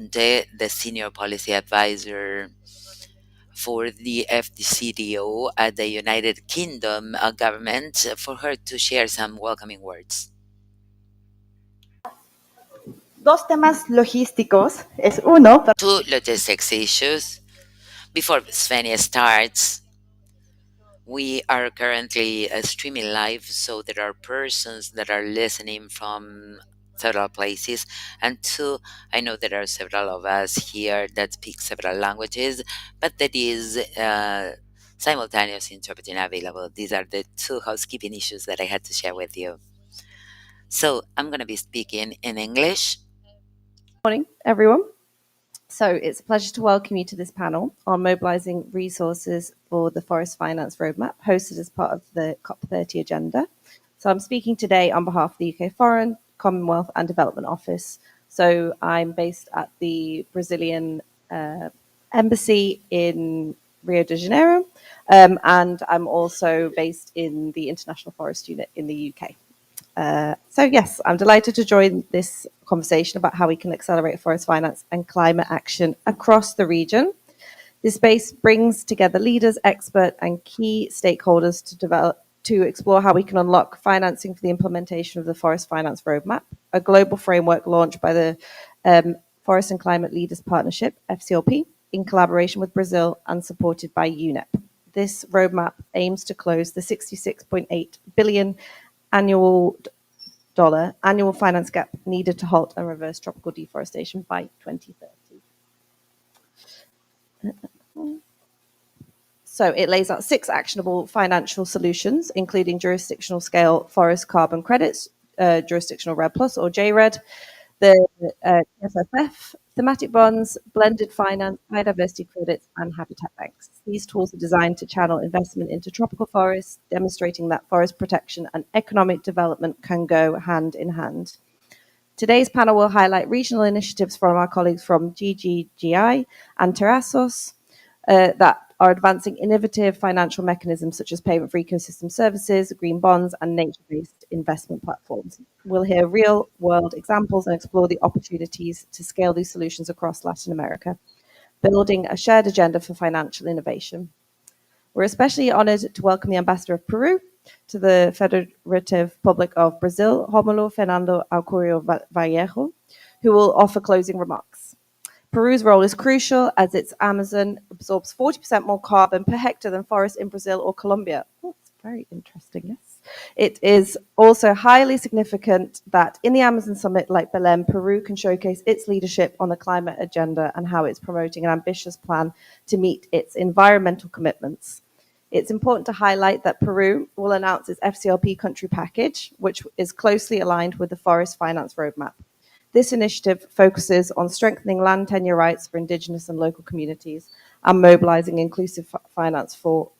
the senior policy advisor for the FDCDO at the United Kingdom government, for her to share some welcoming words. Dos temas logísticos es uno. Two logistics issues. Before Svenja starts, we are currently streaming live, so there are persons that are listening from several places. And two, I know there are several of us here that speak several languages, but that is simultaneous interpreting available. These are the two housekeeping issues that I had to share with you. So I'm going to be speaking in English. Morning, everyone. So it's a pleasure to welcome you to this panel on mobilizing resources for the Forest Finance Roadmap, hosted as part of the COP30 agenda. So I'm speaking today on behalf of the UK Foreign, Commonwealth and Development Office. So I'm based at the Brazilian Embassy in Rio de Janeiro, and I'm also based in the International Forest Unit in the UK. So yes, I'm delighted to join this conversation about how we can accelerate forest finance and climate action across the region. This space brings together leaders, experts, and key stakeholders to explore how we can unlock financing for the implementation of the Forest Finance Roadmap, a global framework launched by the Forest and Climate Leaders Partnership, FCLP, in collaboration with Brazil and supported by UNEP. This roadmap aims to close the $66.8 billion annual finance gap needed to halt and reverse tropical deforestation by 2030. So it lays out 6 actionable financial solutions, including jurisdictional scale forest carbon credits, jurisdictional RED Plus or JRED, the FFF, thematic bonds, blended finance, biodiversity credits, and habitat banks. These tools are designed to channel investment into tropical forests, demonstrating that forest protection and economic development can go hand in hand. Today's panel will highlight regional initiatives from our colleagues from GGGI and Terrasos that are advancing innovative financial mechanisms such as payment for ecosystem services, green bonds, and nature-based investment platforms. We'll hear real-world examples and explore the opportunities to scale these solutions across Latin America, building a shared agenda for financial innovation. We're especially honored to welcome the Ambassador of Peru to the Federative Republic of Brazil, Romulo Fernando Alcurio Vallejo, who will offer closing remarks. Peru's role is crucial as its Amazon absorbs 40% more carbon per hectare than forests in Brazil or Colombia. Oh, that's very interesting, yes. It is also highly significant that in the Amazon Summit like Belém, Peru can showcase its leadership on the climate agenda and how it's promoting an ambitious plan to meet its environmental commitments. It's important to highlight that Peru will announce its FCLP country package, which is closely aligned with the Forest Finance Roadmap. This initiative focuses on strengthening land tenure rights for indigenous and local communities and mobilizing inclusive finance for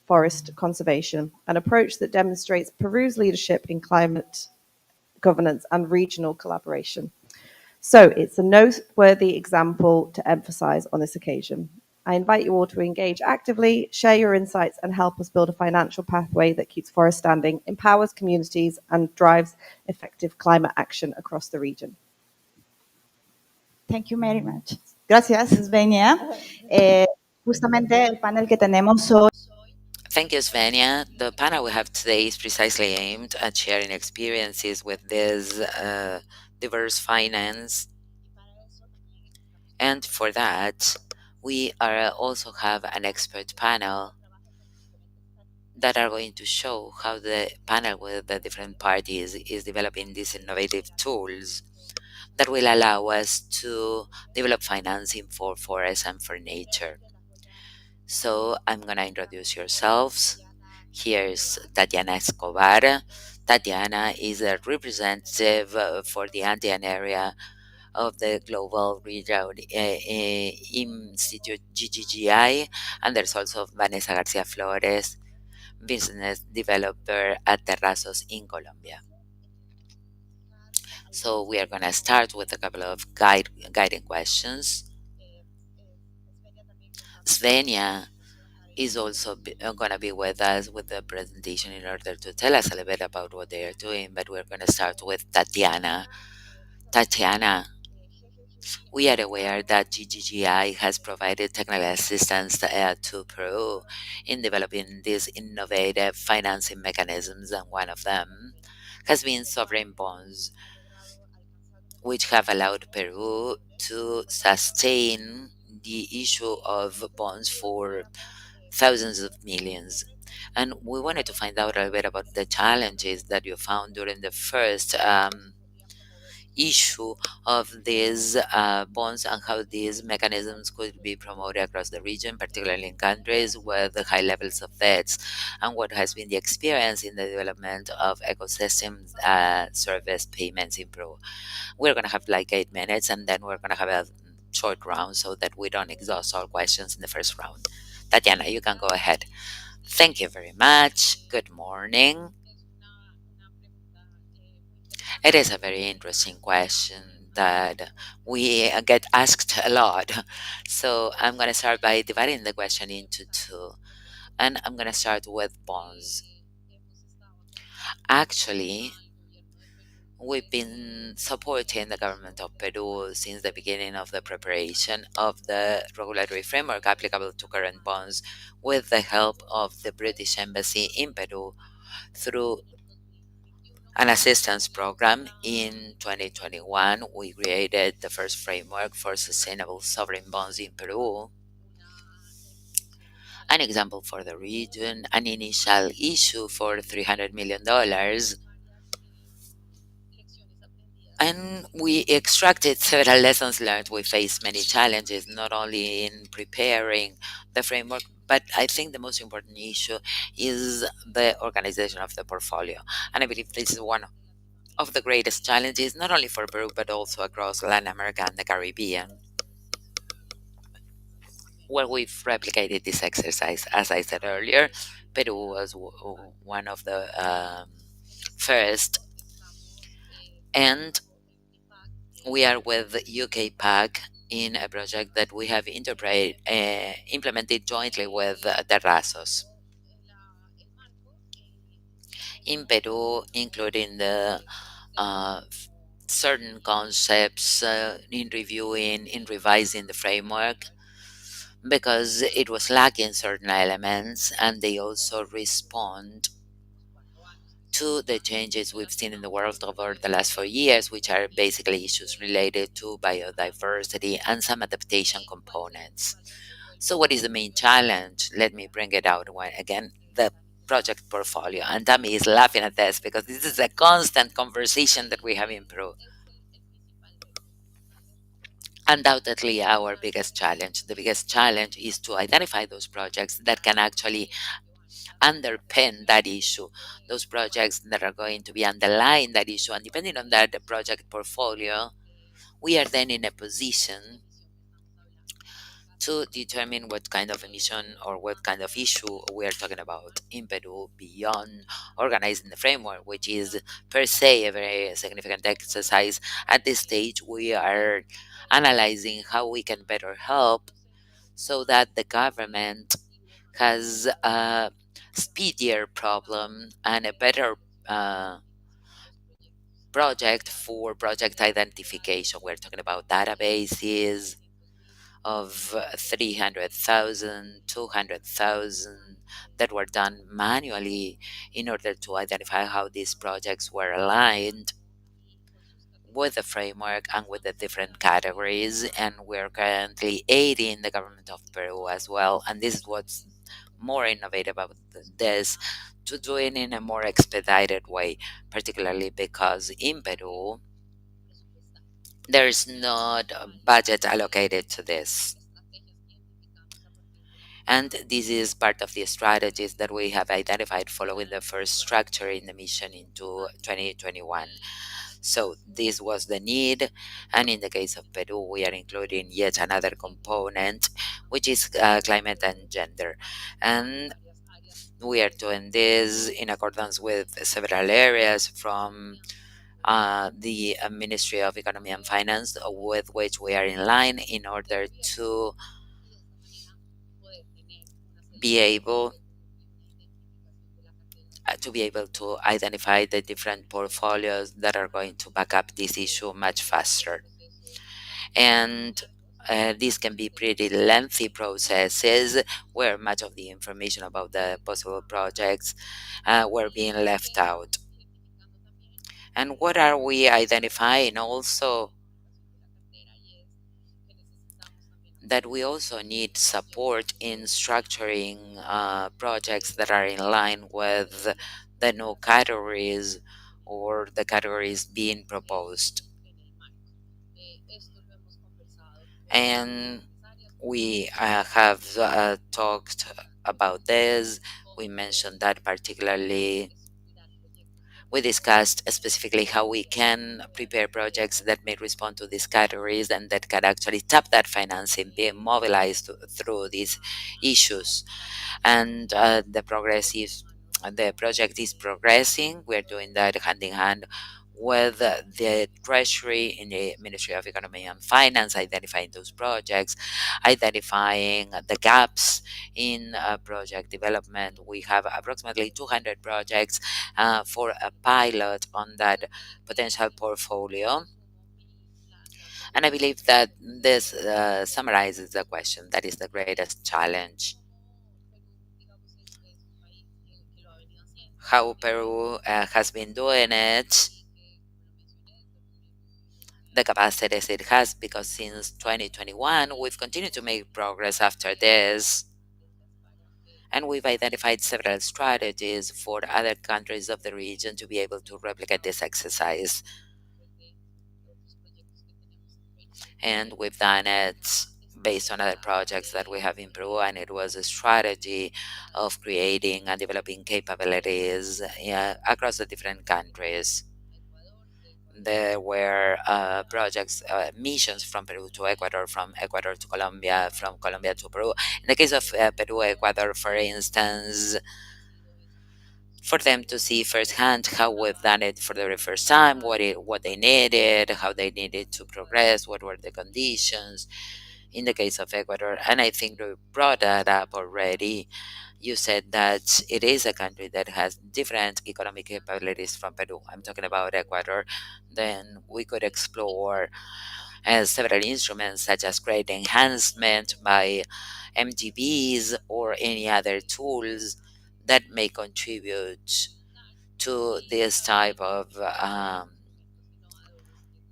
forest conservation, an approach that demonstrates Peru's leadership in climate governance and regional collaboration. So it's a noteworthy example to emphasize on this occasion. I invite you all to engage actively, share your insights, and help us build a financial pathway that keeps forests standing, empowers communities, and drives effective climate action across the region. Thank you very much. Gracias, Svenia. Justamente el panel que tenemos hoy. Thank you, Svenja. The panel we have today is precisely aimed at sharing experiences with this diverse finance. And for that, we are also have an expert panel that are going to show how the panel with the different parties is developing these innovative tools that will allow us to develop financing for forests and for nature. So I'm going to introduce yourselves. Here's Tatiana Escobar. Tatiana is a representative for the Andean area of the Global Railroad Institute GGGI, and there's also Vanessa Garcia Flores, business developer at Terrazos in Colombia. So we are going to start with a couple of guiding questions. Svenja is also going to be with us with the presentation in order to tell us a little bit about what they are doing, but we're going to start with Tatiana. Tatiana, We are aware that GGGI has provided technical assistance to Peru in developing these innovative financing mechanisms, and one of them has been sovereign bonds, which have allowed Peru to sustain the issue of bonds for thousands of millions. And we wanted to find out a little bit about the challenges that you found during the first issue of these bonds, and how these mechanisms could be promoted across the region, particularly in countries with high levels of debts, and what has been the experience in the development of ecosystem service payments in Peru. We're going to have like 8 minutes, and then we're going to have a short round so that we don't exhaust all questions in the first round. Tatiana, you can go ahead. Thank you very much. Good morning. It is a very interesting question that we get asked a lot. So I'm going to start by dividing the question into two. And I'm going to start with bonds. Actually, we've been supporting the government of Peru since the beginning of the preparation of the regulatory framework applicable to current bonds, with the help of the British Embassy in Peru through an assistance program. In 2021, we created the first framework for sustainable sovereign bonds in Peru, an example for the region, an initial issue for $300 million. And we extracted several lessons learned. We faced many challenges, not only in preparing the framework, but I think the most important issue is the organization of the portfolio. And I believe this is one of the greatest challenges, not only for Peru, but also across Latin America and the Caribbean, where we've replicated this exercise. As I said earlier, Peru was one of the first, and we are with UK PAC in a project that we have implemented jointly with the RASOS in Peru, including the certain concepts in reviewing, in revising the framework, because it was lacking certain elements, and they also respond to the changes we've seen in the world over the last 4 years, which are basically issues related to biodiversity and some adaptation components. So, what is the main challenge? Let me bring it out again, the project portfolio. And Tammy is laughing at this because this is a constant conversation that we have in Peru. Undoubtedly, our biggest challenge. The biggest challenge is to identify those projects that can actually underpin that issue, those projects that are going to be underlying that issue. And depending on that project portfolio, we are then in a position to determine what kind of emission or what kind of issue we are talking about in Peru, beyond organizing the framework, which is per se a very significant exercise. At this stage, we are analyzing how we can better help so that the government has a speedier problem and a better uh, project for project identification. We're talking about databases of 300,000, 200,000 that were done manually in order to identify how these projects were aligned with the framework and with the different categories. And we're currently aiding the government of Peru as well. And this is what's more innovative about this, to do it in a more expedited way, particularly because in Peru, there's not a budget allocated to this. And this is part of the strategies that we have identified following the first structure in the mission into 2021. So this was the need. And in the case of Peru, we are including yet another component, which is climate and gender. And we are doing this in accordance with several areas, from the Ministry of Economy and Finance, with which we are in line in order be able be able to identify the different portfolios that are going to back up this issue much faster. And these can be pretty lengthy processes where much of the information about the possible projects were being left out. And what are we identifying also? That we also need support in structuring projects that are in line with the new categories or the categories being proposed. And we have talked about this. We mentioned that particularly. We discussed specifically how we can prepare projects that may respond to these categories and that can actually tap that financing, being mobilized through these issues. And the project is progressing. We're doing that hand in hand with the Treasury in the Ministry of Economy and Finance, identifying those projects, identifying the gaps in project development. We have approximately 200 projects for a pilot on that potential portfolio. And I believe that this summarizes the question that is the greatest challenge. How Peru has been doing it, the capacities it has, because since 2021, we've continued to make progress after this. And we've identified several strategies for other countries of the region to be able to replicate this exercise. And we've done it based on other projects that we have in Peru, and it was a strategy of creating and developing capabilities across the different countries. There were projects, missions from Peru to Ecuador, from Ecuador to Colombia, from Colombia to Peru. In the case of Peru, Ecuador, for instance, for them to see firsthand how we've done it for the very first time, what they needed, how they needed to progress, what were the conditions in the case of Ecuador. And I think we brought that up already. You said that it is a country that has different economic capabilities from Peru. I'm talking about Ecuador. Then we could explore several instruments such as credit enhancement by MGBs or any other tools that may contribute to this type of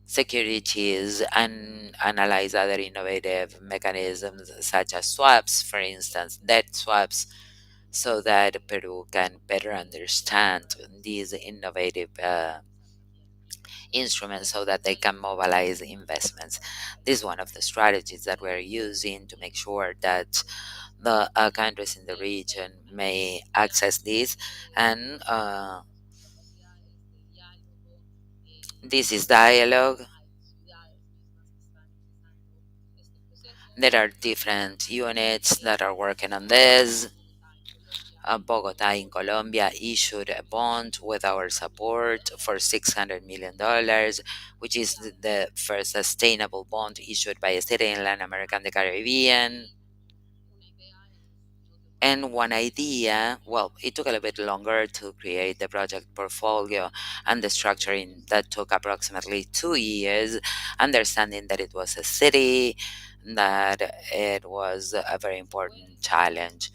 securities and analyze other innovative mechanisms such as swaps, for instance, debt swaps, so that Peru can better understand these innovative instruments so that they can mobilize investments. This is one of the strategies that we're using to make sure that the countries in the region may access this. And this is dialogue. There are different units that are working on this. Bogota in Colombia issued a bond with our support for $600 million, which is the first sustainable bond issued by a city in Latin America and the Caribbean. And one idea, well, it took a little bit longer to create the project portfolio and the structuring that took approximately 2 years, understanding that it was a city, that it was a very important challenge.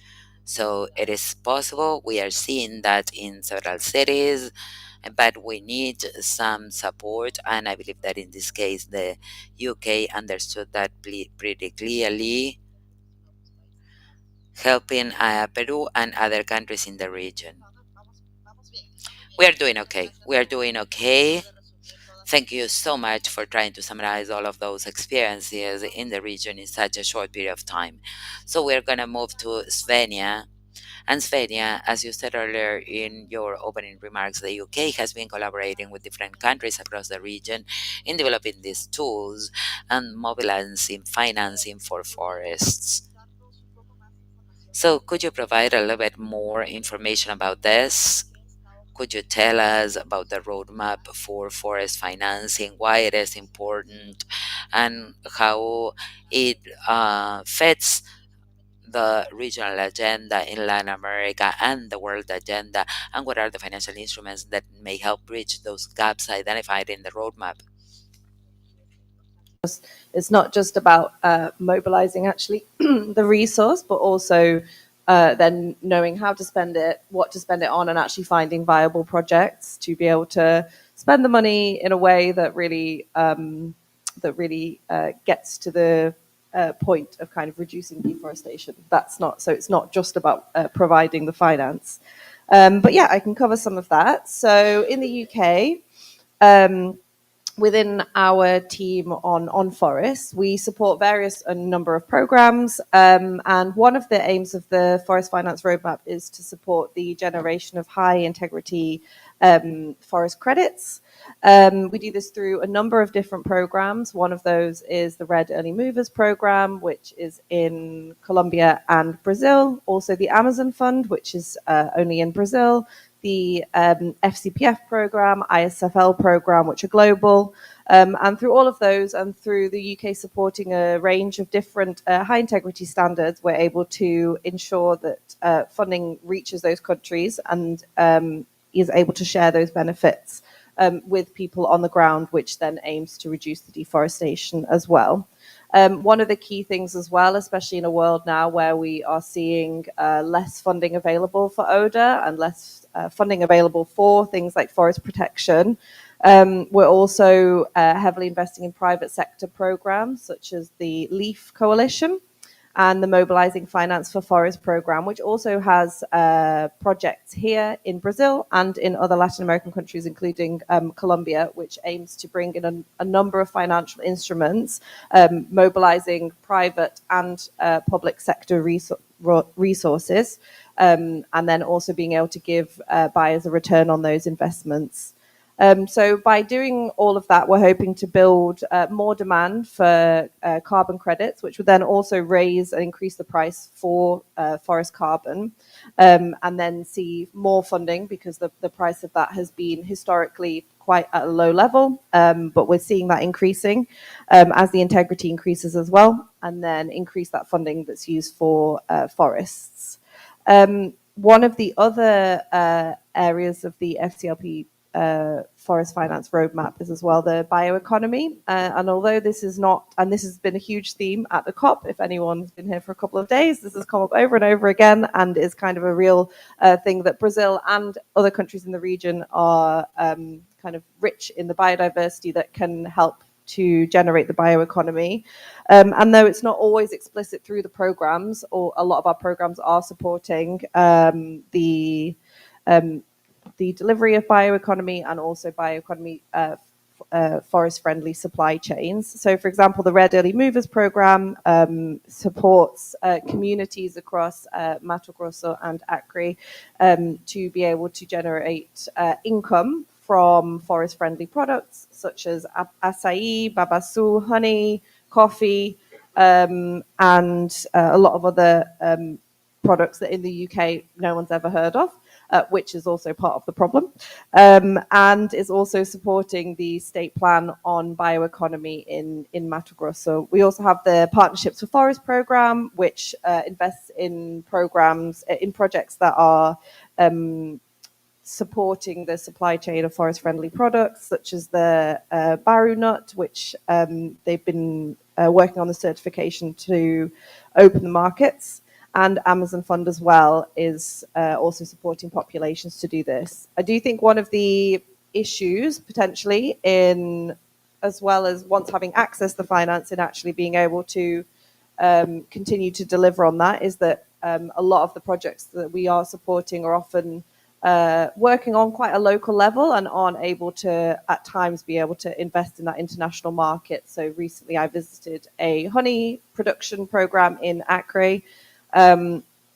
So it is possible. We are seeing that in several cities, but we need some support. And I believe that in this case, the UK understood that pretty clearly, helping Peru and other countries in the region. We are doing okay. We are doing okay. Thank you so much for trying to summarize all of those experiences in the region in such a short period of time. So we're going to move to Svenja. And Svenja, as you said earlier in your opening remarks, the UK has been collaborating with different countries across the region in developing these tools and mobilizing financing for forests. So, could you provide a little bit more information about this? Could you tell us about the roadmap for forest financing, why it is important, and how it fits the regional agenda in Latin America and the world agenda, and what are the financial instruments that may help bridge those gaps identified in the roadmap? it's not just about mobilizing actually the resource, but also then knowing how to spend it, what to spend it on, and actually finding viable projects to be able to spend the money in a way that really gets to the point of kind of reducing deforestation. It's not just about providing the finance. But yeah, I can cover some of that. So in the UK, within our team on forests, we support a number of programs, and one of the aims of the Forest Finance Roadmap is to support the generation of high integrity forest credits. We do this through a number of different programs. One of those is the Red Early Movers program, which is in Colombia and Brazil. Also the Amazon Fund, which is only in Brazil. The FCPF program, ISFL program, which are global. And through all of those, and through the UK supporting a range of different high integrity standards, we're able to ensure that funding reaches those countries and is able to share those benefits with people on the ground, which then aims to reduce the deforestation as well. One of the key things as well, especially in a world now where we are seeing less funding available for ODA and less funding available for things like forest protection, we're also heavily investing in private sector programs such as the LEAF Coalition and the Mobilizing Finance for Forest program, which also has projects here in Brazil and in other Latin American countries, including Colombia, which aims to bring in a number of financial instruments, mobilizing private and public sector resources, and then also being able to give buyers a return on those investments. So by doing all of that, we're hoping to build more demand for carbon credits, which would then also raise and increase the price for forest carbon, and then see more funding because the price of that has been historically quite at a low level, but we're seeing that increasing as the integrity increases as well, and then increase that funding that's used for forests. One of the other areas of the FCLP Forest Finance Roadmap is as well the bioeconomy. And although this is not, and this has been a huge theme at the COP, if anyone's been here for a couple of days, this has come up over and over again and is kind of a real thing that Brazil and other countries in the region are kind of rich in the biodiversity that can help to generate the bioeconomy. And though it's not always explicit through the programs, or a lot of our programs are supporting the delivery of bioeconomy and also bioeconomy forest-friendly supply chains. So, for example, the Red Early Movers program supports communities across Mato Grosso and Acre to be able to generate income from forest-friendly products such as acai, babaçu, honey, coffee, and a lot of other products that in the UK no one's ever heard of. Which is also part of the problem, and is also supporting the state plan on bioeconomy in Mato Grosso. We also have the Partnerships for Forest program, which invests in projects that are supporting the supply chain of forest-friendly products, such as the baru nut, which they've been working on the certification to open the markets. And Amazon Fund as well is also supporting populations to do this. I do think one of the issues potentially as well as once having access to finance and actually being able to continue to deliver on that, is that a lot of the projects that we are supporting are often working on quite a local level and aren't able to at times be able to invest in that international market. So recently I visited a honey production program in Acre,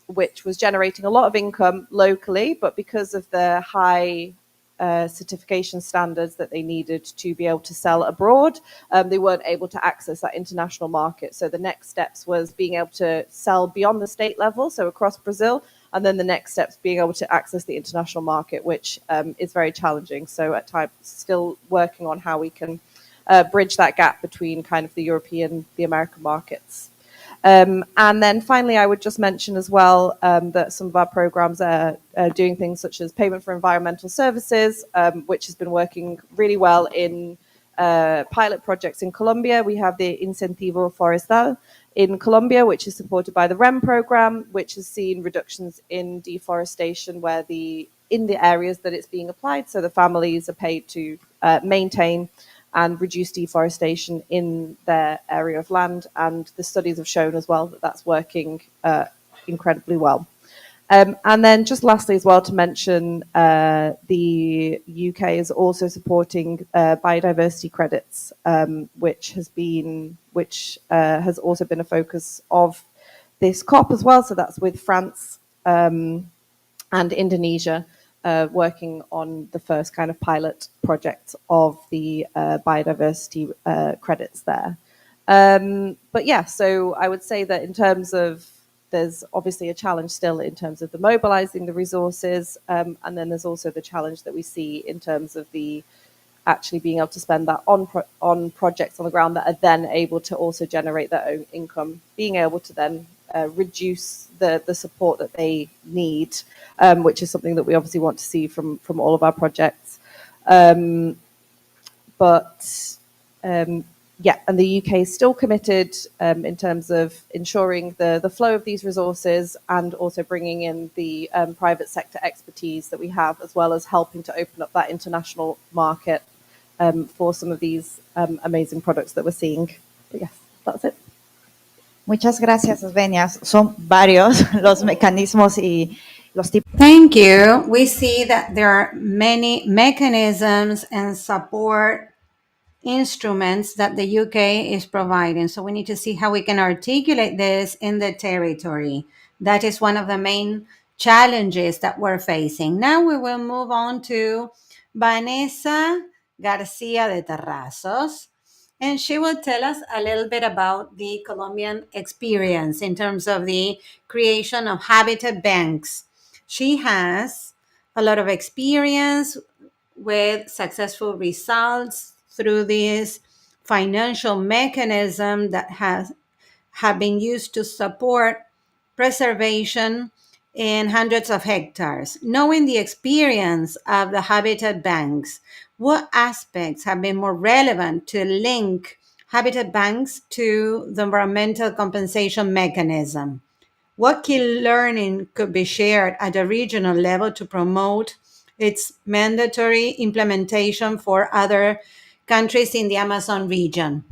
which was generating a lot of income locally, but because of the high certification standards that they needed to be able to sell abroad, they weren't able to access that international market. So the next steps was being able to sell beyond the state level, so across Brazil, and then the next steps being able to access the international market, which is very challenging. So at times still working on how we can bridge that gap between kind of the European, the American markets. And then finally, I would just mention as well that some of our programs are doing things such as payment for environmental services, which has been working really well in pilot projects in Colombia. We have the Incentivo Forestal in Colombia, which is supported by the REM program, which has seen reductions in deforestation in the areas that it's being applied. So the families are paid to maintain and reduce deforestation in their area of land. And the studies have shown as well that that's working incredibly well. And then just lastly as well to mention, the UK is also supporting biodiversity credits, which has also been a focus of this COP as well. So that's with France and Indonesia working on the first kind of pilot project of the biodiversity credits there. But yeah, so I would say that in terms of, there's obviously a challenge still in terms of the mobilizing the resources, and then there's also the challenge that we see in terms of the actually being able to spend that on projects on the ground that are then able to also generate their own income, being able to then reduce the support that they need, which is something that we obviously want to see from all of our projects. But yeah, and the UK is still committed in terms of ensuring the flow of these resources and also bringing in the private sector expertise that we have, as well as helping to open up that international market for some of these amazing products that we're seeing. But yes, that's it. Muchas gracias, Svenia. Son varios los mecanismos y los tipos. Thank you. We see that there are many mechanisms and support instruments that the UK is providing. So we need to see how we can articulate this in the territory. That is one of the main challenges that we're facing. Now we will move on to Vanessa Garcia de Terrazos, and she will tell us a little bit about the Colombian experience in terms of the creation of habitat banks. She has a lot of experience with successful results through this financial mechanism that have been used to support preservation in hundreds of hectares. Knowing the experience of the habitat banks, what aspects have been more relevant to link habitat banks to the environmental compensation mechanism? What key learning could be shared at a regional level to promote its mandatory implementation for other countries in the Amazon region?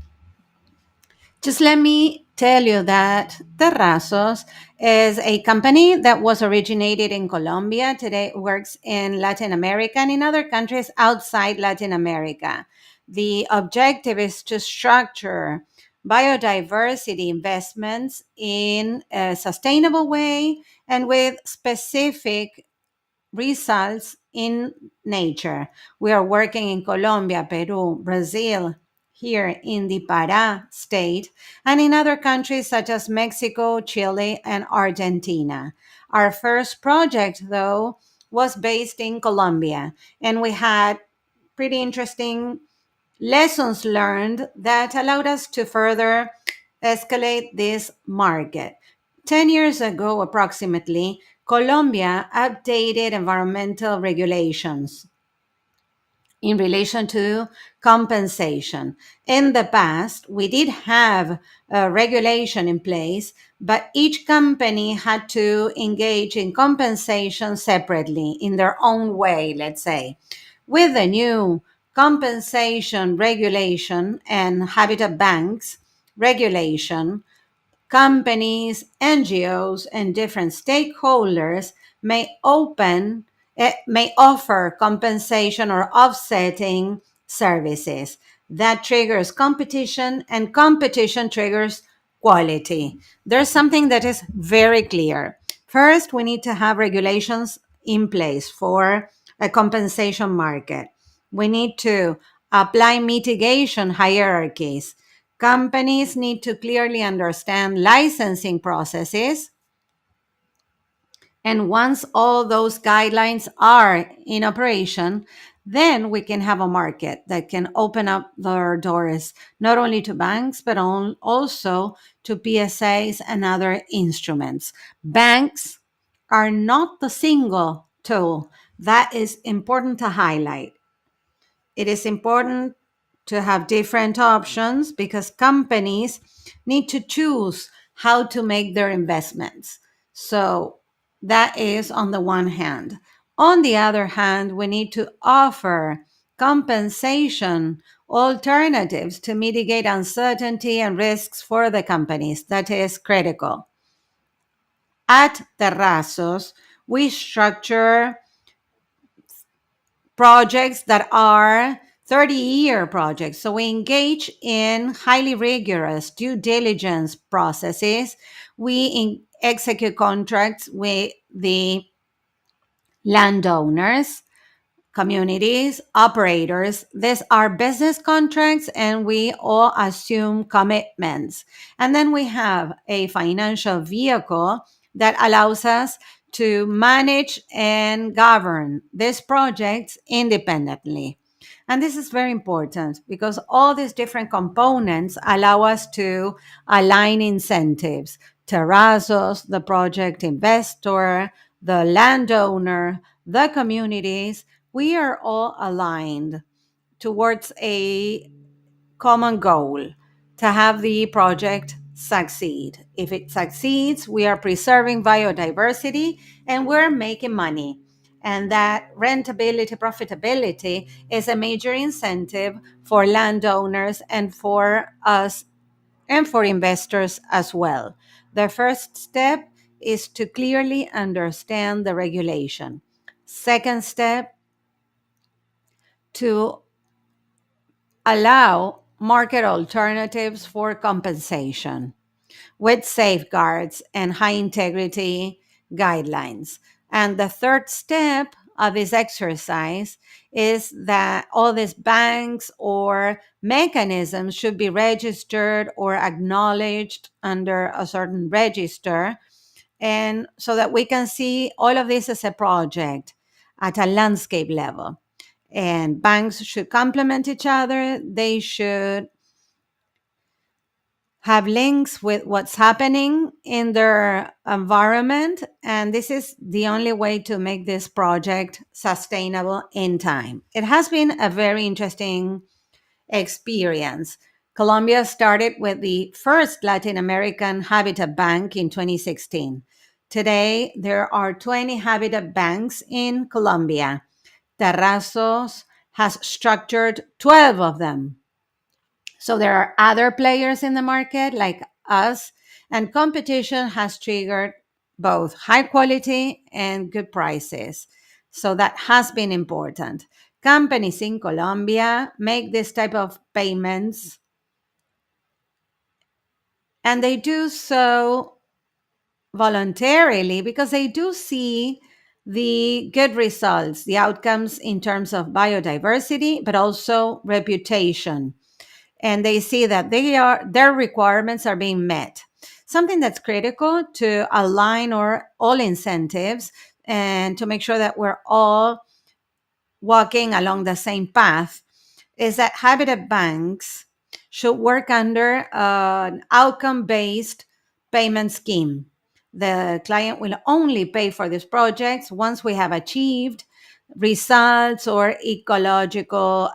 Just let me tell you that Terrazos is a company that was originated in Colombia. Today it works in Latin America and in other countries outside Latin America. The objective is to structure biodiversity investments in a sustainable way and with specific results in nature. We are working in Colombia, Peru, Brazil, here in the Pará state, and in other countries such as Mexico, Chile, and Argentina. Our first project, though, was based in Colombia, and we had pretty interesting lessons learned that allowed us to further escalate this market. 10 years ago, approximately, Colombia updated environmental regulations in relation to compensation. In the past, we did have a regulation in place, but each company had to engage in compensation separately in their own way, let's say. With the new compensation regulation and habitat banks regulation, companies, NGOs, and different stakeholders may offer compensation or offsetting services. That triggers competition, and competition triggers quality. There's something that is very clear. First, we need to have regulations in place for a compensation market. We need to apply mitigation hierarchies. Companies need to clearly understand licensing processes. And once all those guidelines are in operation, then we can have a market that can open up their doors not only to banks, but also to PSAs and other instruments. Banks are not the single tool. That is important to highlight. It is important to have different options because companies need to choose how to make their investments. So that is on the one hand. On the other hand, we need to offer compensation alternatives to mitigate uncertainty and risks for the companies. That is critical. At Terrazos, we structure projects that are 30-year projects. So we engage in highly rigorous due diligence processes. We execute contracts with the landowners, communities, operators. These are business contracts, and we all assume commitments. And then we have a financial vehicle that allows us to manage and govern these projects independently. And this is very important because all these different components allow us to align incentives. Terrazos, the project investor, the landowner, the communities, we are all aligned towards a common goal to have the project succeed. If it succeeds, we are preserving biodiversity and we're making money. And that rentability, profitability is a major incentive for landowners and for us and for investors as well. The first step is to clearly understand the regulation. Second step, to allow market alternatives for compensation with safeguards and high integrity guidelines. And the third step of this exercise is that all these banks or mechanisms should be registered or acknowledged under a certain register. And so that we can see all of this as a project at a landscape level. And banks should complement each other. They should have links with what's happening in their environment. And this is the only way to make this project sustainable in time. It has been a very interesting experience. Colombia started with the first Latin American Habitat Bank in 2016. Today, there are 20 Habitat Banks in Colombia. Terrazos has structured 12 of them. So there are other players in the market like us, and competition has triggered both high quality and good prices. So that has been important. Companies in Colombia make this type of payments, and they do so voluntarily because they do see the good results, the outcomes in terms of biodiversity, but also reputation. And they see that their requirements are being met. Something that's critical to align all incentives and to make sure that we're all walking along the same path is that Habitat Banks should work under an outcome-based payment scheme. The client will only pay for these projects once we have achieved results or ecological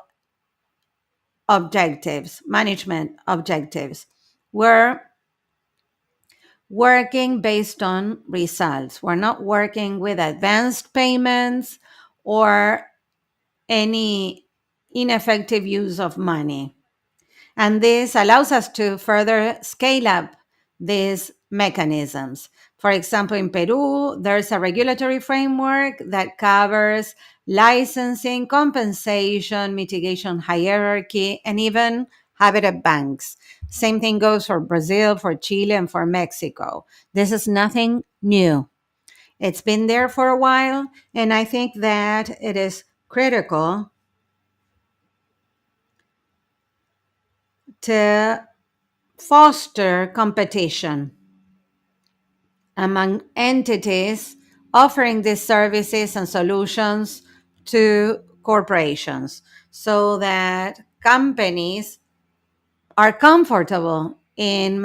objectives, management objectives. We're working based on results. We're not working with advanced payments or any ineffective use of money. And this allows us to further scale up these mechanisms. For example, in Peru, there's a regulatory framework that covers licensing, compensation, mitigation hierarchy, and even habitat banks. Same thing goes for Brazil, for Chile, and for Mexico. This is nothing new. It's been there for a while, and I think that it is critical to foster competition among entities offering these services and solutions to corporations so that companies are comfortable in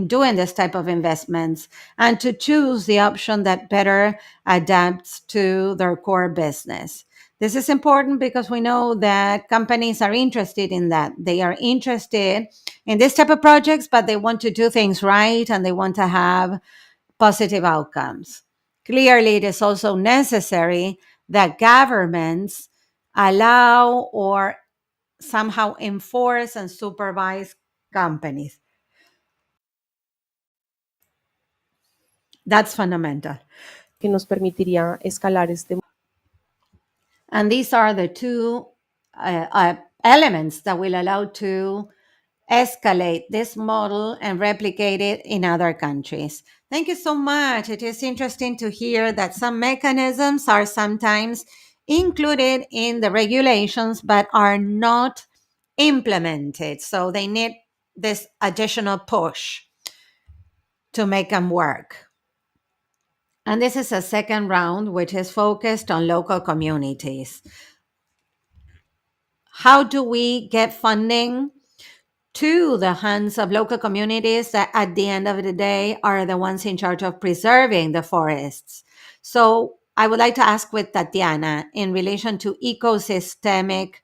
doing this type of investments and to choose the option that better adapts to their core business. This is important because we know that companies are interested in that. They are interested in this type of projects, but they want to do things right and they want to have positive outcomes. Clearly, it is also necessary that governments allow or somehow enforce and supervise companies. That's fundamental. que nos permitiría escalar este. And these are the two elements that will allow to escalate this model and replicate it in other countries. Thank you so much. It is interesting to hear that some mechanisms are sometimes included in the regulations but are not implemented. So they need this additional push to make them work. And this is a second round, which is focused on local communities. How do we get funding to the hands of local communities that at the end of the day are the ones in charge of preserving the forests? So I would like to ask with Tatiana in relation to ecosystemic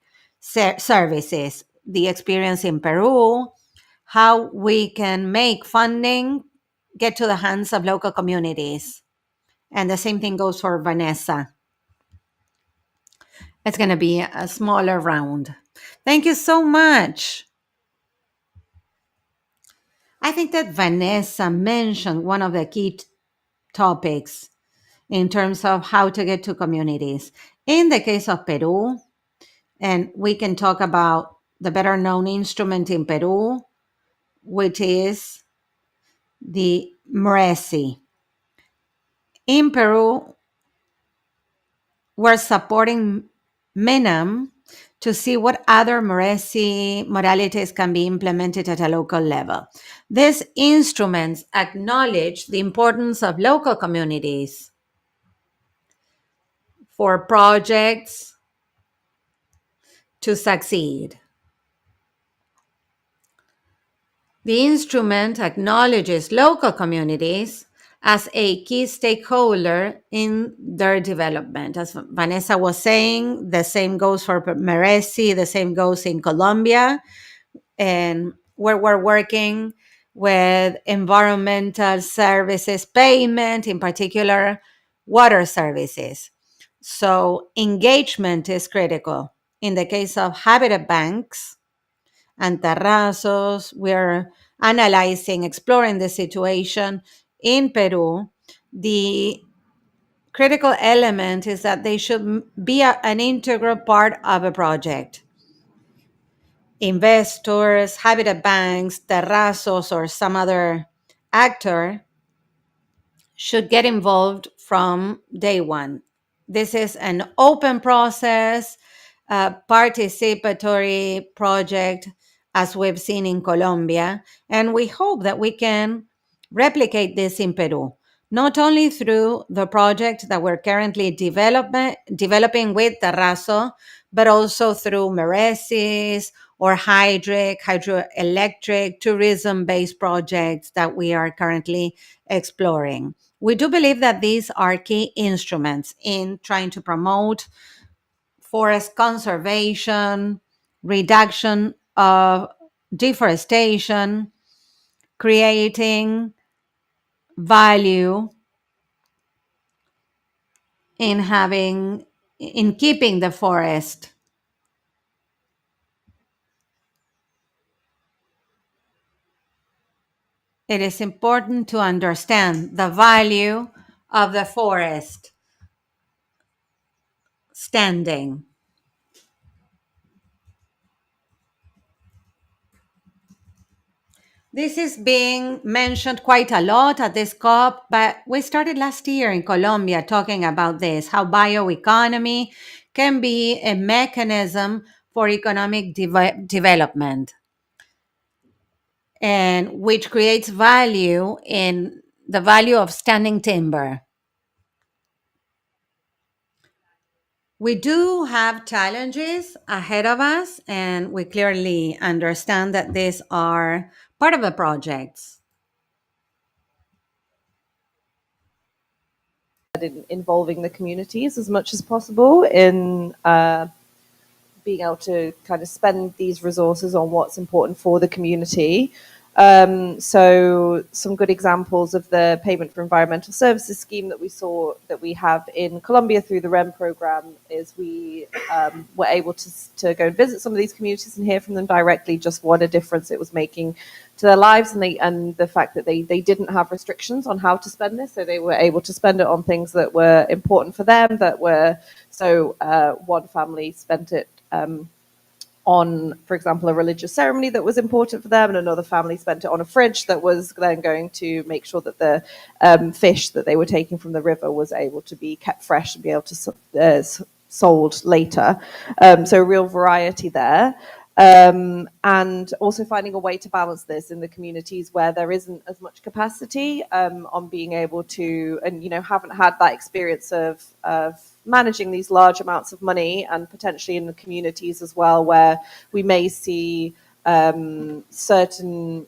services, the experience in Peru, how we can make funding get to the hands of local communities. And the same thing goes for Vanessa. It's going to be a smaller round. Thank you so much. I think that Vanessa mentioned one of the key topics in terms of how to get to communities. In the case of Peru, and we can talk about the better known instrument in Peru, which is the MRESI. In Peru, we're supporting MINAM to see what other MRESI modalities can be implemented at a local level. These instruments acknowledge the importance of local communities for projects to succeed. The instrument acknowledges local communities as a key stakeholder in their development. As Vanessa was saying, the same goes for Meresi, the same goes in Colombia, and where we're working with environmental services payment, in particular, water services. So engagement is critical. In the case of habitat banks and terrazos, we're analyzing, exploring the situation in Peru. The critical element is that they should be an integral part of a project. Investors, habitat banks, terrazos, or some other actor should get involved from day one. This is an open process, participatory project, as we've seen in Colombia, and we hope that we can replicate this in Peru, not only through the project that we're currently developing with Terrazo, but also through MERESIS or hydroelectric, tourism-based projects that we are currently exploring. We do believe that these are key instruments in trying to promote forest conservation, reduction of deforestation, creating value in keeping the forest. It is important to understand the value of the forest standing. This is being mentioned quite a lot at this COP, but we started last year in Colombia talking about this, how bioeconomy can be a mechanism for economic development, and which creates value in the value of standing timber. We do have challenges ahead of us, and we clearly understand that these are part of the projects. involving the communities as much as possible in being able to kind of spend these resources on what's important for the community. So some good examples of the payment for environmental services scheme that we have in Colombia through the REM program is we were able to go and visit some of these communities and hear from them directly just what a difference it was making to their lives, and the fact that they didn't have restrictions on how to spend this, so they were able to spend it on things that were important for them. One family spent it on, for example, a religious ceremony that was important for them, and another family spent it on a fridge that was then going to make sure that the fish that they were taking from the river was able to be kept fresh and be able to sold later. So a real variety there. And also finding a way to balance this in the communities where there isn't as much capacity on being able to, and haven't had that experience of managing these large amounts of money, and potentially in the communities as well where we may see certain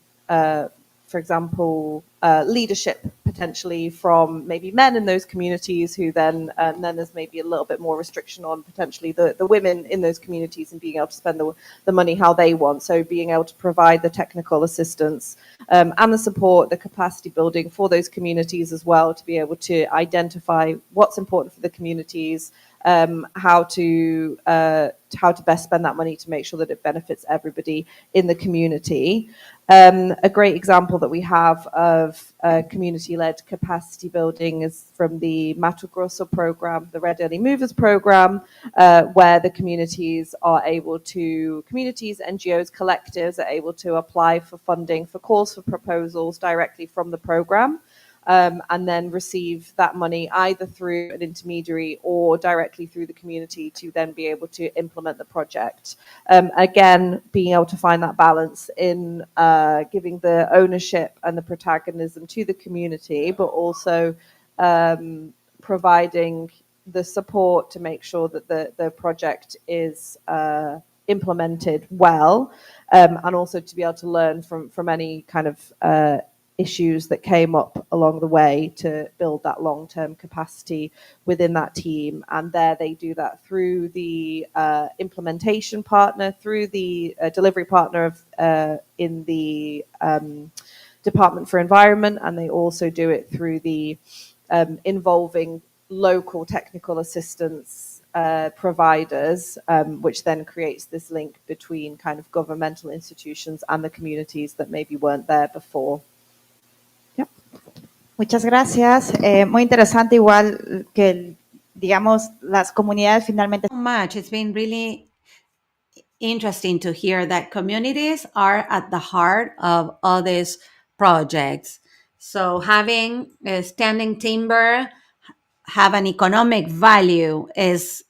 for example, leadership potentially from maybe men in those communities, who then there's maybe a little bit more restriction on potentially the women in those communities and being able to spend the money how they want. So being able to provide the technical assistance and the support, the capacity building for those communities as well, to be able to identify what's important for the communities, how to best spend that money to make sure that it benefits everybody in the community. A great example that we have of community-led capacity building is from the Mato Grosso program, the Red Early Movers program, where the communities, NGOs, collectives are able to apply for funding for calls for proposals directly from the program. And then receive that money either through an intermediary or directly through the community to then be able to implement the project. Again, being able to find that balance in giving the ownership and the protagonism to the community, but also providing the support to make sure that the project is implemented well, and also to be able to learn from any kind of issues that came up along the way to build that long-term capacity within that team. And there they do that through the implementation partner, through the delivery partner in the Department for Environment, and they also do it through the involving local technical assistance providers, which then creates this link between kind of governmental institutions and the communities that maybe weren't there before. Muchas gracias. Muy interesante, igual que, digamos, las comunidades finalmente. So much. It's been really interesting to hear that communities are at the heart of all these projects. So having a standing timber have an economic value is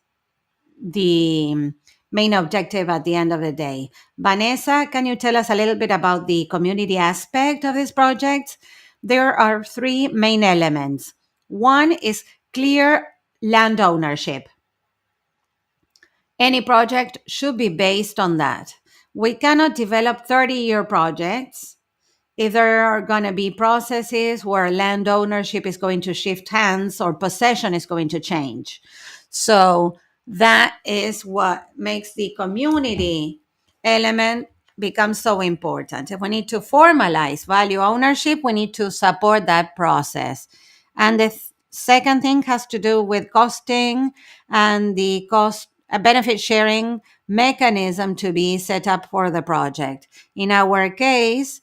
the main objective at the end of the day. Vanessa, can you tell us a little bit about the community aspect of this project? There are three main elements. One is clear land ownership. Any project should be based on that. We cannot develop 30-year projects if there are going to be processes where land ownership is going to shift hands or possession is going to change. So that is what makes the community element become so important. If we need to formalize value ownership, we need to support that process. And the second thing has to do with costing and the cost benefit sharing mechanism to be set up for the project. In our case,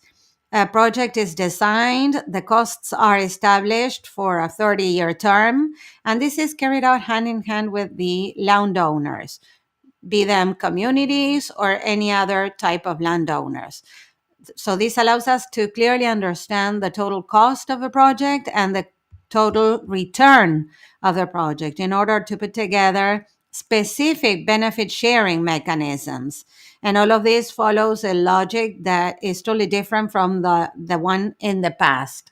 a project is designed, the costs are established for a 30-year term, and this is carried out hand in hand with the landowners, be them communities or any other type of landowners. So this allows us to clearly understand the total cost of a project and the total return of the project in order to put together specific benefit sharing mechanisms. And all of this follows a logic that is totally different from the one in the past.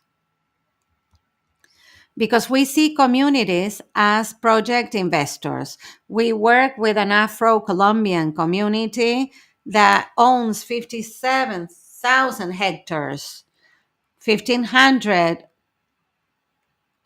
Because we see communities as project investors. We work with an Afro-Colombian community that owns 57,000 hectares. 1,500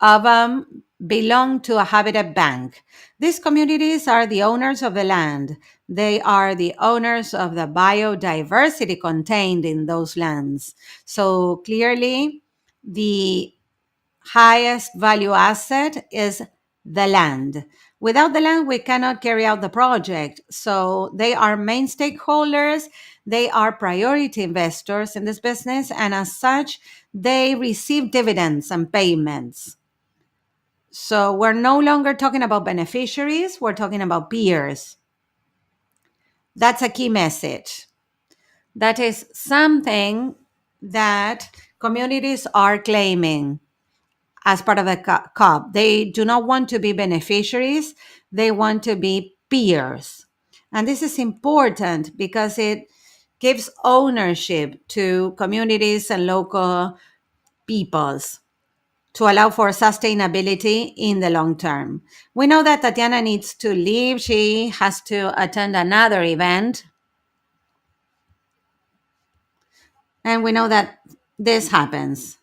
of them belong to a habitat bank. These communities are the owners of the land. They are the owners of the biodiversity contained in those lands. So clearly, the highest value asset is the land. Without the land, we cannot carry out the project. So they are main stakeholders. They are priority investors in this business. And as such, they receive dividends and payments. So we're no longer talking about beneficiaries, we're talking about peers. That's a key message. That is something that communities are claiming as part of the COP. They do not want to be beneficiaries, they want to be peers. And this is important because it gives ownership to communities and local peoples to allow for sustainability in the long term. We know that Tatiana needs to leave. She has to attend another event. And we know that this happens.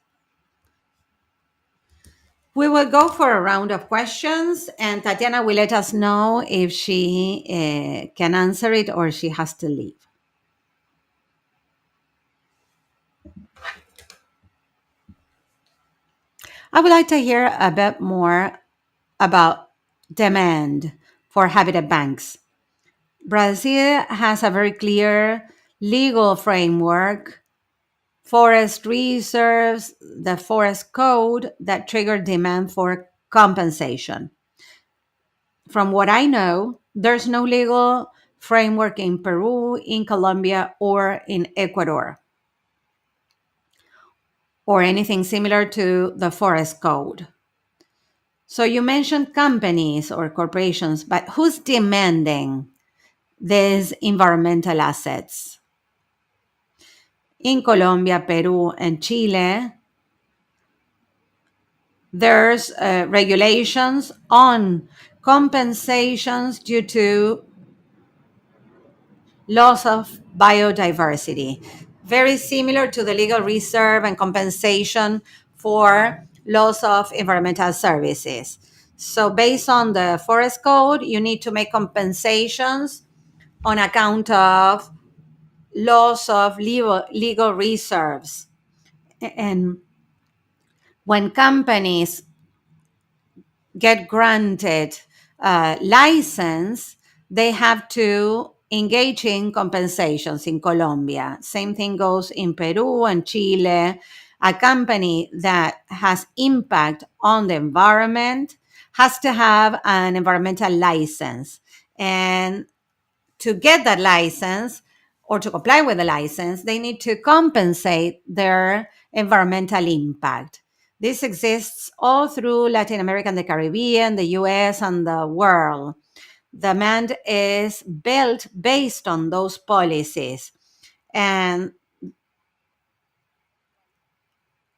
We will go for a round of questions, and Tatiana will let us know if she can answer it or she has to leave. I would like to hear a bit more about demand for habitat banks. Brazil has a very clear legal framework, forest reserves, the forest code that trigger demand for compensation. From what I know, there's no legal framework in Peru, in Colombia, or in Ecuador, or anything similar to the forest code. So you mentioned companies or corporations, but who's demanding these environmental assets? In Colombia, Peru, and Chile, there's regulations on compensations due to loss of biodiversity, very similar to the legal reserve and compensation for loss of environmental services. So based on the forest code, you need to make compensations on account of loss of legal reserves. And when companies get granted license, they have to engage in compensations in Colombia. Same thing goes in Peru and Chile. A company that has impact on the environment has to have an environmental license. And to get that license or to comply with the license, they need to compensate their environmental impact. This exists all through Latin America and the Caribbean, the US, and the world. Demand is built based on those policies. And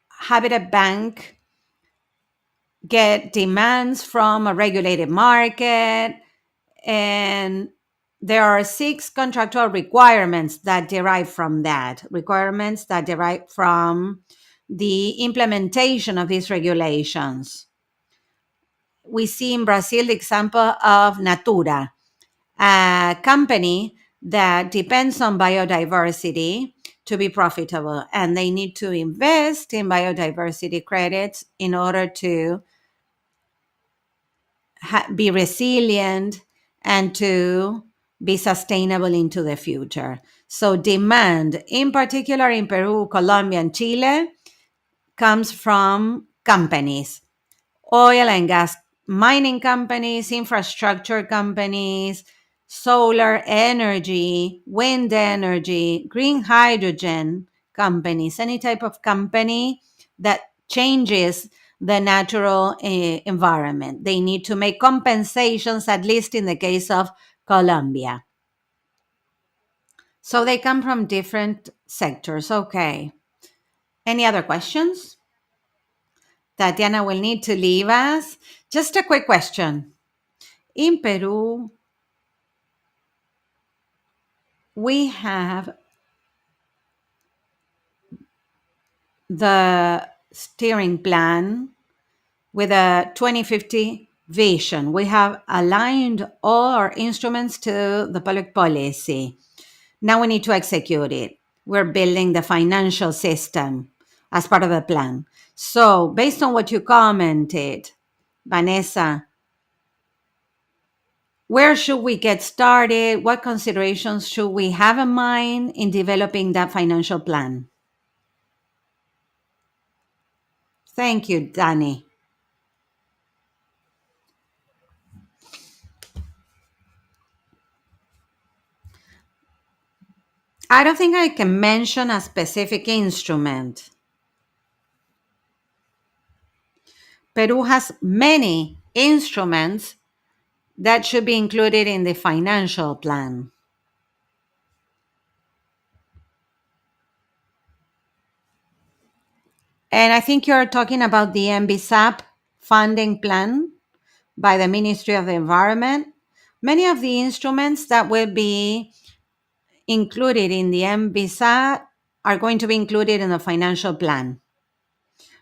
Habitat Bank get demands from a regulated market, and there are 6 contractual requirements that derive from that, requirements that derive from the implementation of these regulations. We see in Brazil the example of Natura, a company that depends on biodiversity to be profitable, and they need to invest in biodiversity credits in order to be resilient and to be sustainable into the future. So demand, in particular in Peru, Colombia, and Chile, comes from companies, oil and gas mining companies, infrastructure companies, solar energy, wind energy, green hydrogen companies, any type of company that changes the natural environment. They need to make compensations, at least in the case of Colombia. So they come from different sectors. Okay. Any other questions? Tatiana will need to leave us. Just a quick question. In Peru, we have the steering plan with a 2050 vision. We have aligned all our instruments to the public policy. Now we need to execute it. We're building the financial system as part of the plan. So, based on what you commented, Vanessa, where should we get started? What considerations should we have in mind in developing that financial plan? Thank you, Danny. I don't think I can mention a specific instrument. Peru has many instruments that should be included in the financial plan. And I think you're talking about the MBSAP funding plan by the Ministry of the Environment. Many of the instruments that will be included in the MBSAP are going to be included in the financial plan.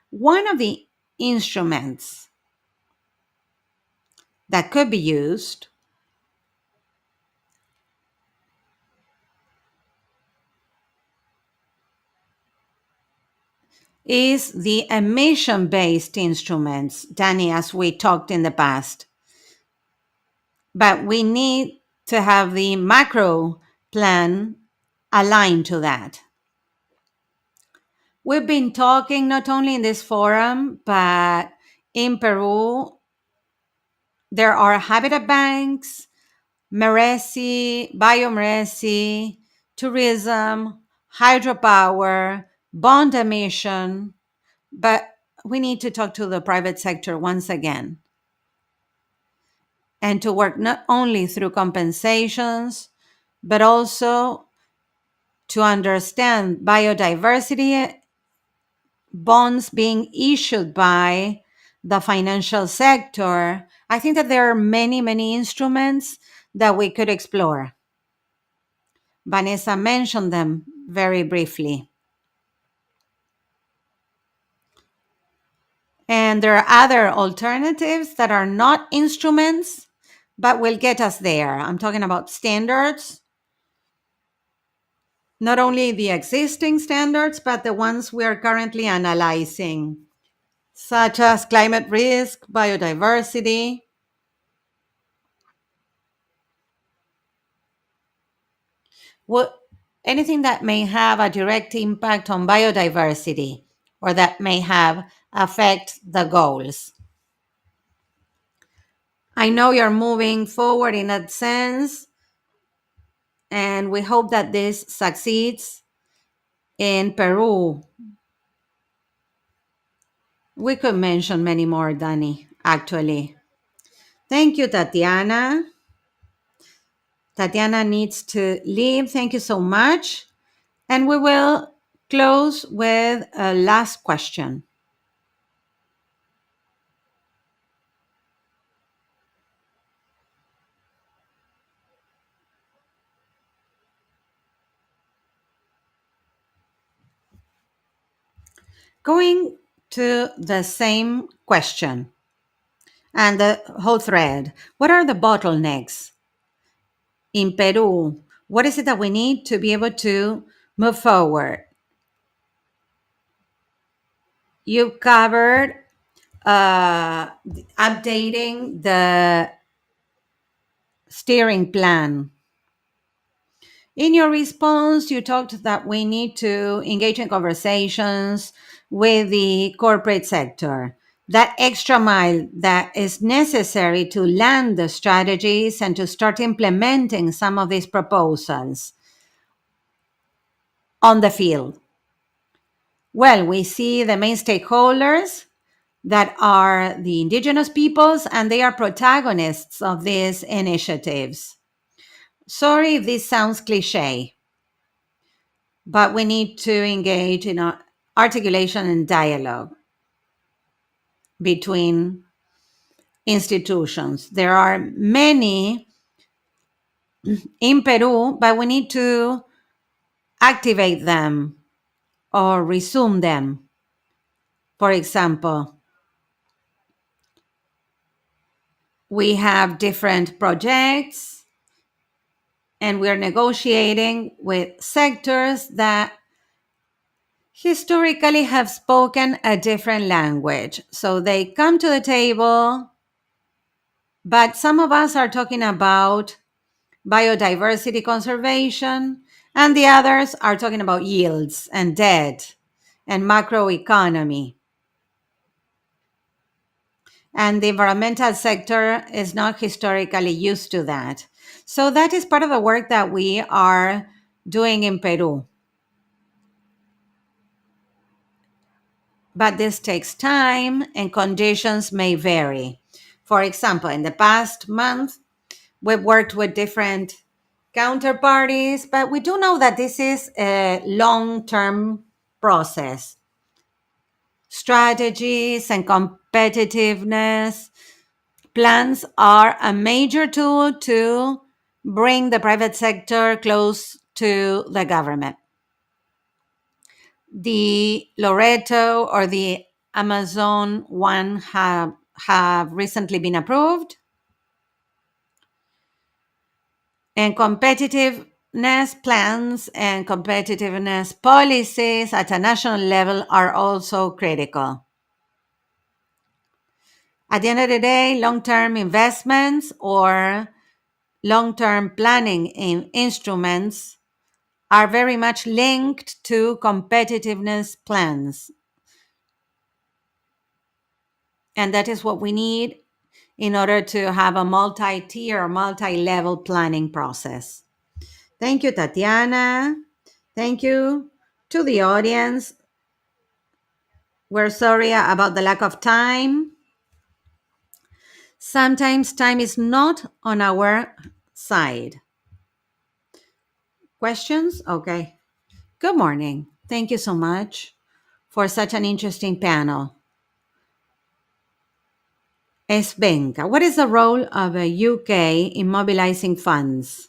One of the instruments that could be used is the emission-based instruments, Danny, as we talked in the past. But we need to have the macro plan aligned to that. We've been talking not only in this forum, but in Peru, there are habitat banks, biomeresi, tourism, hydropower, bond emission, but we need to talk to the private sector once again and to work not only through compensations, but also to understand biodiversity bonds being issued by the financial sector. I think that there are many, many instruments that we could explore. Vanessa mentioned them very briefly. And there are other alternatives that are not instruments, but will get us there. I'm talking about standards, not only the existing standards, but the ones we are currently analyzing, such as climate risk, biodiversity. Anything that may have a direct impact on biodiversity or that may have affect the goals. I know you're moving forward in that sense, and we hope that this succeeds in Peru. We could mention many more, Danny, actually. Thank you, Tatiana. Tatiana needs to leave. Thank you so much. And we will close with a last question. Going to the same question and the whole thread, what are the bottlenecks in Peru? What is it that we need to be able to move forward? You covered updating the steering plan. In your response, you talked that we need to engage in conversations with the corporate sector. That extra mile that is necessary to land the strategies and to start implementing some of these proposals on the field. Well, we see the main stakeholders that are the indigenous peoples, and they are protagonists of these initiatives. Sorry if this sounds cliche, but we need to engage in articulation and dialogue between institutions. There are many in Peru, but we need to activate them or resume them. For example, We have different projects, and we're negotiating with sectors that historically have spoken a different language. So they come to the table, but some of us are talking about biodiversity conservation, and the others are talking about yields and debt and macroeconomy. And the environmental sector is not historically used to that. So that is part of the work that we are doing in Peru. But this takes time and conditions may vary. For example, in the past month, we've worked with different counterparties, but we do know that this is a long-term process. Strategies and competitiveness plans are a major tool to bring the private sector close to the government. The Loreto or the Amazon one have recently been approved. And competitiveness plans and competitiveness policies at a national level are also critical. At the end of the day, long-term investments or long-term planning instruments are very much linked to competitiveness plans. And that is what we need in order to have a multi-tier, multi-level planning process. Thank you, Tatiana. Thank you to the audience. We're sorry about the lack of time. Sometimes time is not on our side. Questions? Okay. Good morning. Thank you so much for such an interesting panel. Esbenka, what is the role of the UK in mobilizing funds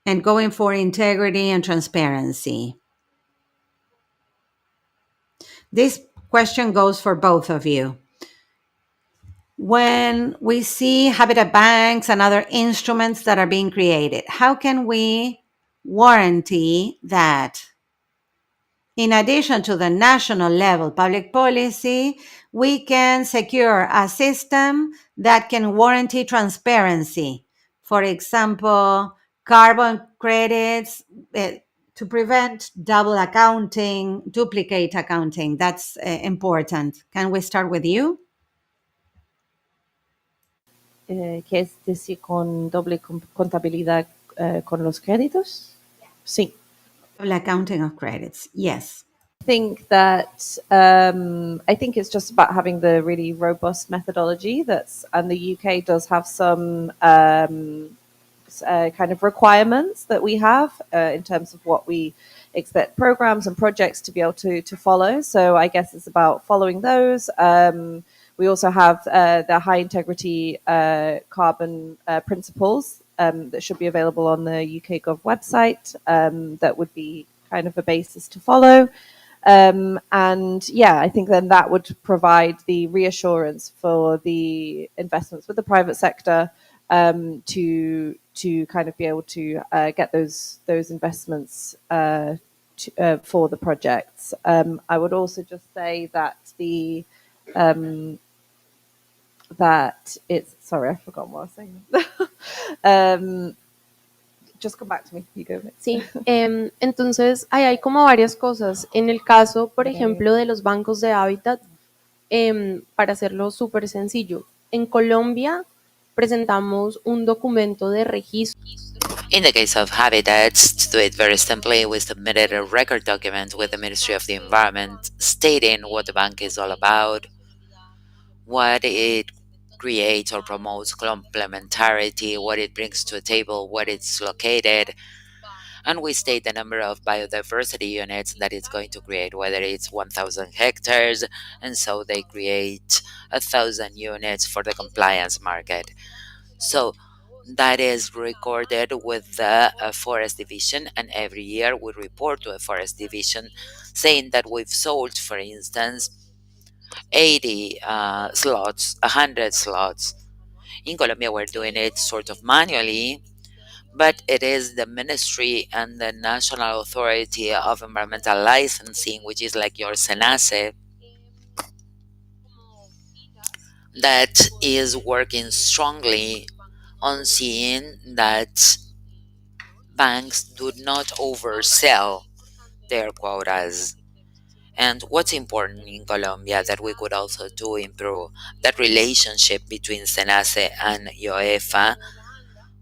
and going for integrity and transparency? This question goes for both of you. When we see habitat banks and other instruments that are being created, how can we warranty that in addition to the national level public policy, we can secure a system that can warranty transparency? For example, carbon credits, to prevent double accounting, duplicate accounting. That's important. Can we start with you? Que es decir, con doble contabilidad con los créditos. Sí. Double accounting of credits, yes. I think it's just about having the really robust methodology and the UK does have some kind of requirements that we have in terms of what we expect programs and projects to be able to follow. So I guess it's about following those. We also have the high integrity carbon principles that should be available on the UK Gov website that would be kind of a basis to follow. And yeah, I think then that would provide the reassurance for the investments with the private sector to kind of be able to get those investments for the projects. I would also just say that that it's sorry, I forgot what I was saying. Just come back to me. You go. Sí, entonces ahí hay como varias cosas. En el caso, por ejemplo, de los bancos de hábitat, para hacerlo súper sencillo, en Colombia presentamos un documento de registro. In the case of habitats, to do it very simply, we submitted a record document with the Ministry of the Environment stating what the bank is all about, what it creates or promotes complementarity, what it brings to a table, what it's located, and we state the number of biodiversity units that it's going to create, whether it's 1,000 hectares, and so they create 1,000 units for the compliance market. So that is recorded with the forest division, and every year we report to a forest division saying that we've sold, for instance, 80 slots, 100 slots, In Colombia, we're doing it sort of manually, but it is the Ministry and the National Authority of Environmental Licensing, which is like your SENACE, that is working strongly on seeing that banks do not oversell their quotas. And what's important in Colombia that we could also do improve that relationship between SENACE and UEFA,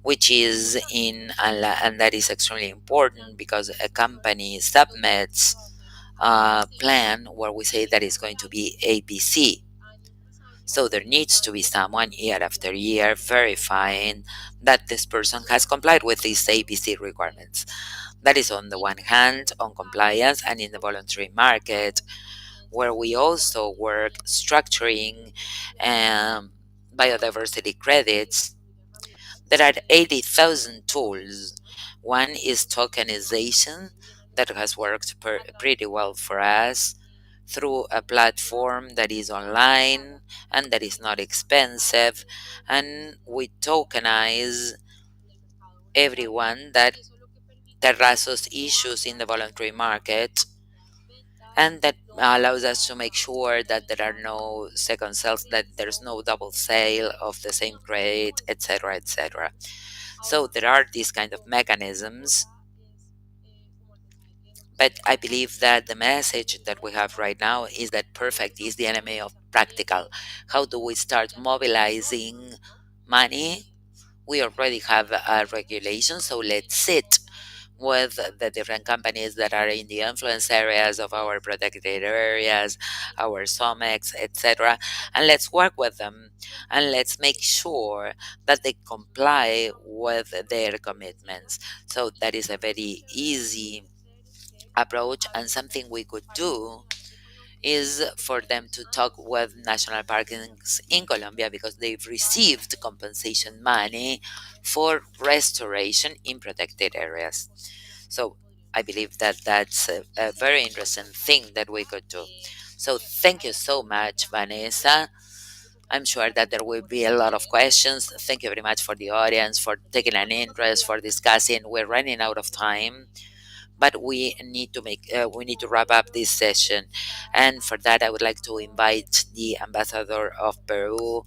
which is and that is extremely important because a company submits a plan where we say that it's going to be ABC. So there needs to be someone year after year verifying that this person has complied with these ABC requirements. That is on the one hand on compliance and in the voluntary market, where we also work structuring biodiversity credits. There are 80,000 tools. One is tokenization that has worked pretty well for us through a platform that is online and that is not expensive. And we tokenize everyone that Terrazos issues in the voluntary market, and that allows us to make sure that there are no second sales, that there's no double sale of the same credit, etc., etc. So there are these kind of mechanisms, but I believe that the message that we have right now is that perfect is the enemy of practical. How do we start mobilizing money? We already have a regulation, so let's sit with the different companies that are in the influence areas of our protected areas, our SOMEX, etc. And let's work with them and let's make sure that they comply with their commitments. So that is a very easy approach, and something we could do is for them to talk with national parks in Colombia because they've received compensation money for restoration in protected areas. So I believe that that's a very interesting thing that we could do. So thank you so much, Vanessa. I'm sure that there will be a lot of questions. Thank you very much for the audience, for taking an interest, for discussing. We're running out of time, but we need to wrap up this session. And for that, I would like to invite the ambassador of Peru,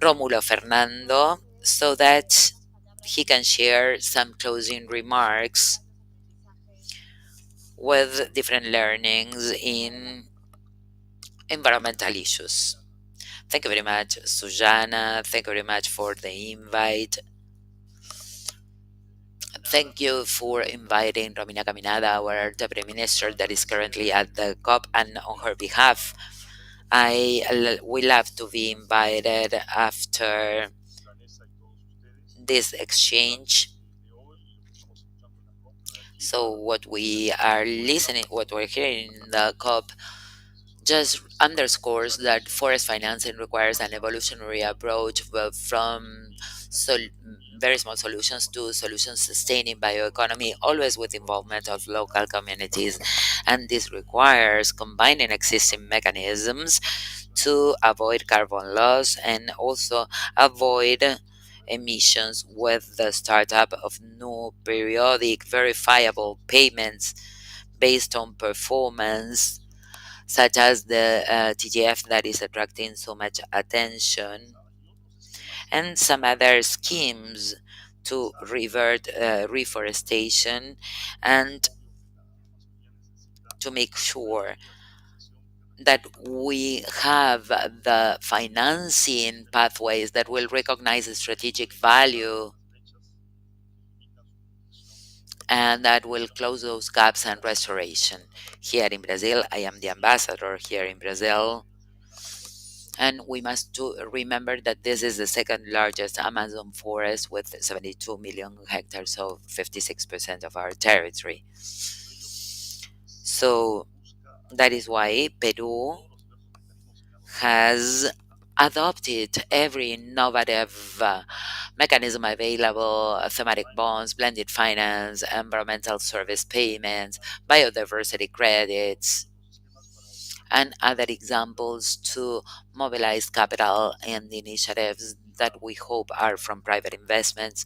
Romulo Fernando, so that he can share some closing remarks with different learnings in environmental issues. Thank you very much, Sujana. Thank you very much for the invite. Thank you for inviting Romina Caminada, our deputy minister that is currently at the COP, and on her behalf, we love to be invited after this exchange. So what we're hearing in the COP just underscores that forest financing requires an evolutionary approach, from sol- very small solutions to solutions sustaining bioeconomy, always with involvement of local communities. And this requires combining existing mechanisms to avoid carbon loss and also avoid emissions with the startup of new periodic verifiable payments based on performance, such as the TGF that is attracting so much attention, and some other schemes to revert reforestation and to make sure that we have the financing pathways that will recognize the strategic value and that will close those gaps and restoration. Here in Brazil, I am the ambassador here in Brazil. And we must remember that this is the second largest Amazon forest with 72 million hectares, so 56% of our territory. So that is why Peru has adopted every innovative mechanism available: thematic bonds, blended finance, environmental service payments, biodiversity credits, and other examples to mobilize capital and initiatives that we hope are from private investments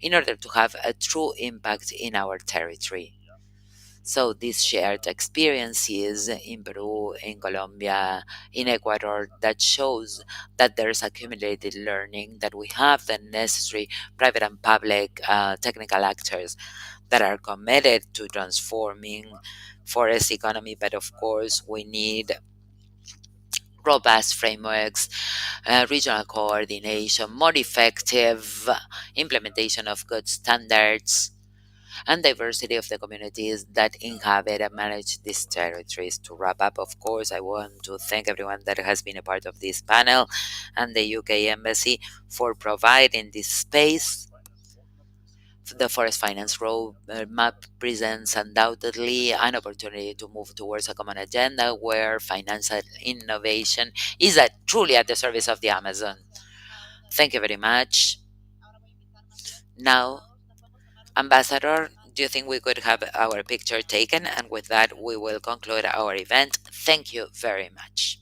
in order to have a true impact in our territory. So these shared experiences in Peru, in Colombia, in Ecuador, that shows that there's accumulated learning, that we have the necessary private and public technical actors that are committed to transforming forest economy. But of course, we need robust frameworks, regional coordination, more effective implementation of good standards, and diversity of the communities that inhabit and manage these territories. To wrap up, of course, I want to thank everyone that has been a part of this panel and the UK Embassy for providing this space. The Forest Finance Roadmap presents undoubtedly an opportunity to move towards a common agenda where financial innovation is truly at the service of the Amazon. Thank you very much. Now, Ambassador, do you think we could have our picture taken? And with that, we will conclude our event. Thank you very much.